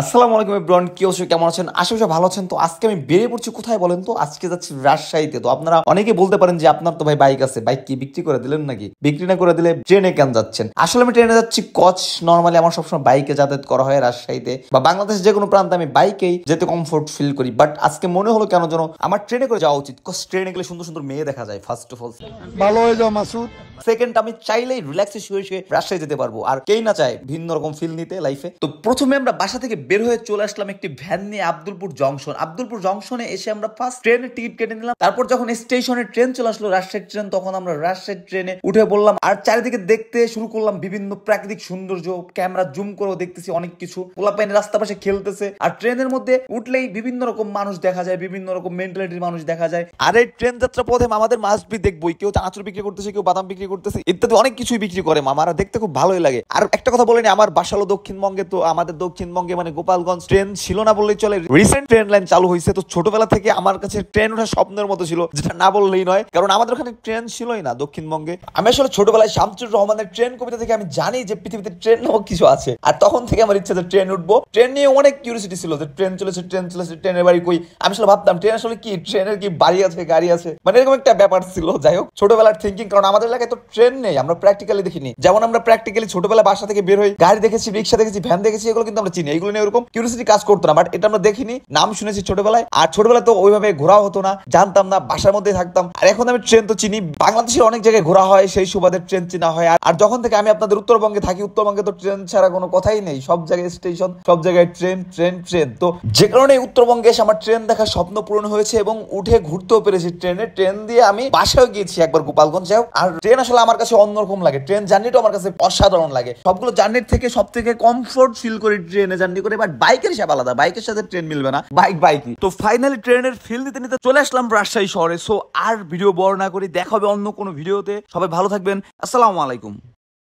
আসসালামু আলাইকুম এভরিওয়ান, কি অবশ্যই কেমন আছেন? আশা করি ভালো আছেন। তো আজকে আমি বেরিয়ে পড়ছি কোথায় বলেন তো? আজকে যাচ্ছি রাজশাহীতে। তো আপনারা অনেকে বলতে পারেন যে আপনার তো ভাই বাইক আছে, বাইক কি বিক্রি করে দিলেন নাকি? বিক্রি না করে দিলে ট্রেনে কেন যাচ্ছেন? আসলে আমি ট্রেনে যাচ্ছি কচ। নর্মালি আমার সবসময় বাইকে যাতায়াত করা হয় রাজশাহীতে বা বাংলাদেশ যে কোনো প্রান্তে আমি বাইকেই যেতে কমফোর্ট ফিল করি। বাট আজকে মনে হলো কেন যেন আমার ট্রেনে করে যাওয়া উচিত। কজ ট্রেনে গেলে সুন্দর সুন্দর মেয়ে দেখা যায় ফার্স্ট অফ অল। ভালো হয়ে যাও মাসুদ। সেকেন্ড, আমি চাইলেই রিল্যাক্সে শুয়ে শুয়ে রাজশাহী যেতে পারবো। আর কেই না চায় ভিন্ন রকম ফিল নিতে লাইফে। তো প্রথমে আমরা বাসা থেকে বের হয়ে চলে আসলাম একটি ভ্যান নিয়ে আব্দুলপুর জংশন। আব্দুলপুর জংশনে এসে আমরা ফার্স্ট ট্রেনের টিকিট কেটে নিলাম। তারপর যখন স্টেশনে ট্রেন চলে আসলো রাজশাহী ট্রেন, তখন আমরা রাজশাহী ট্রেনে উঠে বললাম। আর চারিদিকে দেখতে শুরু করলাম বিভিন্ন প্রাকৃতিক সৌন্দর্য। ক্যামেরা জুম করেও দেখতেছি অনেক কিছু। পোলাপাইন রাস্তা পাশে খেলতেছে। আর ট্রেনের মধ্যে উঠলেই বিভিন্ন রকম মানুষ দেখা যায়, বিভিন্ন রকম মেন্টালিটির মানুষ দেখা যায়। আর এই ট্রেন যাত্রা পথে আমাদের মাস্ট বি দেখবই, কেউ চানাচুর বিক্রি করতেছে, কেউ বাদাম বিক্রি করতেছে, ইত্যাদি অনেক কিছুই বিক্রি করে। মামারা দেখতে খুব ভালোই লাগে। আর একটা কথা বলেনি, আমার বাসা হলো দক্ষিণবঙ্গে। তো আমাদের দক্ষিণবঙ্গে মানে গোপালগঞ্জ ট্রেন ছিল না বললেই চলে। রিসেন্ট ট্রেন লাইন চালু হয়েছে। তো ছোটবেলা থেকে আমার কাছে ট্রেন ওঠা স্বপ্নের মতো ছিল, যেটা না বললেই নয়, কারণ আমাদের ওখানে ট্রেন ছিলই না দক্ষিণবঙ্গে। আমি আসলে ছোটবেলায় শামসুর রহমানের ট্রেন কবিতা থেকে আমি জানি যে পৃথিবীতে ট্রেন নামক কিছু আছে। আর তখন থেকে আমার ইচ্ছা যে ট্রেন উঠবো। ট্রেন নিয়ে অনেক কিউরিয়াসিটি ছিল যে ট্রেন চলেছে, ট্রেন চলেছে, ট্রেনের বাড়ি কই। আমি আসলে ভাবতাম ট্রেন আসলে কি, ট্রেনের কি বাড়ি আছে, গাড়ি আছে, মানে এরকম একটা ব্যাপার ছিল। যাই হোক, ছোটবেলার থিঙ্কিং। কারণ আমাদের এলাকায় তো ট্রেন নেই, আমরা প্র্যাকটিক্যালি দেখিনি। যেমন আমরা প্র্যাকটিক্যালি ছোটবেলা বাসা থেকে বের হই, গাড়ি দেখেছি, রিক্সা দেখেছি, ভ্যান দেখেছি, এগুলো কিন্তু আমরা চিনি। এগুলো নিয়ে এরকম কিউরিয়াসিটি কাজ করতো না। বাট এটা আমরা দেখিনি, নাম শুনেছি ছোটবেলায়। আর ছোটবেলায় তো ওইভাবে ঘোরাও হতো না, জানতাম না, বাসার মধ্যে থাকতাম। আর এখন আমি ট্রেন তো চিনি, বাংলাদেশের অনেক জায়গায় ঘোরা হয়, সেই সুবাদে ট্রেন চিনা হয়। আর যখন থেকে আমি আপনাদের উত্তরবঙ্গে থাকি, উত্তরবঙ্গে তো ট্রেন ছাড়া কোনো কথাই নেই। সব জায়গায় স্টেশন, সব জায়গায় ট্রেন ট্রেন ট্রেন। তো যে কারণে উত্তরবঙ্গে এসে আমার ট্রেন দেখার স্বপ্ন পূরণ হয়েছে এবং উঠে ঘুরতেও পেরেছি ট্রেনে। ট্রেন দিয়ে আমি বাসায় গিয়েছি একবার গোপালগঞ্জ। যাও, আর ট্রেন আসলে আমার কাছে অন্যরকম লাগে। ট্রেন জার্নিটা আমার কাছে অসাধারণ লাগে। সবগুলো জার্নির থেকে সব থেকে কমফোর্ট ফিল করি ট্রেনে জার্নি করে। বাট বাইকের হিসাব আলাদা, বাইকের সাথে ট্রেন মিলবে না। বাইকই। তো ফাইনালি ট্রেনের ফিল নিতে নিতে চলে আসলাম রাজশাহী শহরে। সো আর ভিডিও বড় না করি, দেখা হবে অন্য কোনো ভিডিওতে। সবাই ভালো থাকবেন। আসসালামু আলাইকুম।